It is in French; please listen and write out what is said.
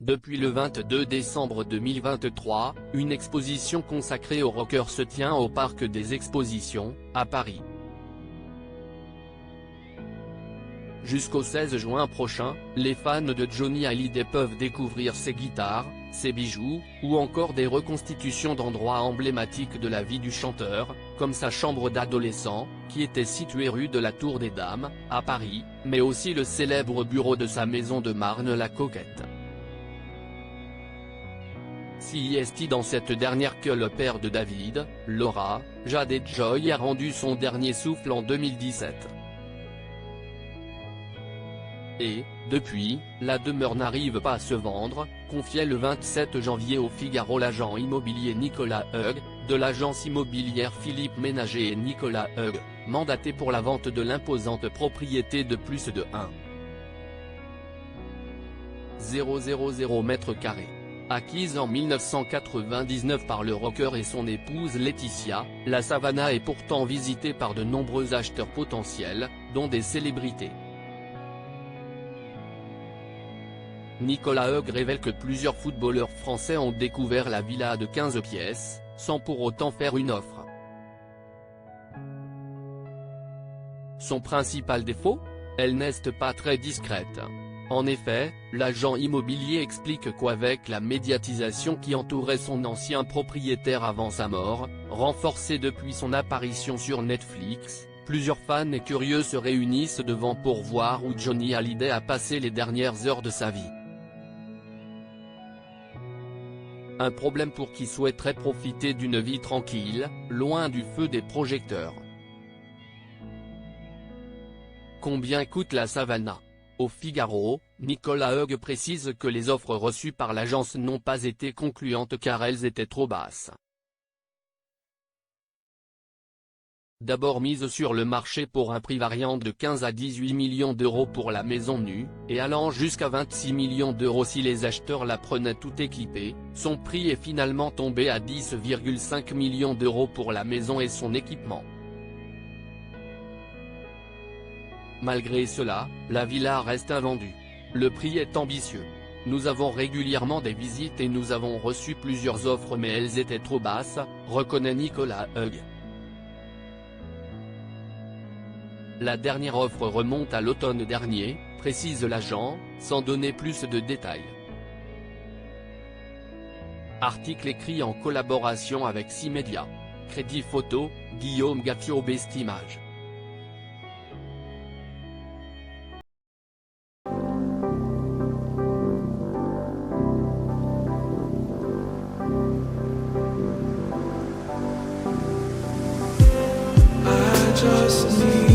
Depuis le 22 décembre 2023, une exposition consacrée au rocker se tient au Parc des Expositions, à Paris. Jusqu'au 16 juin prochain, les fans de Johnny Hallyday peuvent découvrir ses guitares, ses bijoux, ou encore des reconstitutions d'endroits emblématiques de la vie du chanteur, comme sa chambre d'adolescent, qui était située rue de la Tour des Dames, à Paris, mais aussi le célèbre bureau de sa maison de Marne-la-Coquette. Si est dans cette dernière que le père de David, Laura, Jade et Joy a rendu son dernier souffle en 2017. Et, depuis, la demeure n'arrive pas à se vendre, confiait le 27 janvier au Figaro l'agent immobilier Nicolas Hug, de l'agence immobilière Philippe Ménager et Nicolas Hug, mandaté pour la vente de l'imposante propriété de plus de 1,000 m². Acquise en 1999 par le rocker et son épouse Laetitia, la Savannah est pourtant visitée par de nombreux acheteurs potentiels, dont des célébrités. Nicolas Hug révèle que plusieurs footballeurs français ont découvert la villa de 15 pièces, sans pour autant faire une offre. Son principal défaut ? Elle n'est pas très discrète. En effet, l'agent immobilier explique qu'avec la médiatisation qui entourait son ancien propriétaire avant sa mort, renforcée depuis son apparition sur Netflix, plusieurs fans et curieux se réunissent devant pour voir où Johnny Hallyday a passé les dernières heures de sa vie. Un problème pour qui souhaiterait profiter d'une vie tranquille, loin du feu des projecteurs. Combien coûte la Savannah ? Au Figaro, Nicolas Hug précise que les offres reçues par l'agence n'ont pas été concluantes car elles étaient trop basses. D'abord mise sur le marché pour un prix variant de 15 à 18 millions d'euros pour la maison nue, et allant jusqu'à 26 millions d'euros si les acheteurs la prenaient tout équipée, son prix est finalement tombé à 10,5 millions d'euros pour la maison et son équipement. Malgré cela, la villa reste invendue. Le prix est ambitieux. Nous avons régulièrement des visites et nous avons reçu plusieurs offres mais elles étaient trop basses, reconnaît Nicolas Hug. La dernière offre remonte à l'automne dernier, précise l'agent, sans donner plus de détails. Article écrit en collaboration avec 6 médias. Crédit photo, Guillaume Gatio Best Image. Just need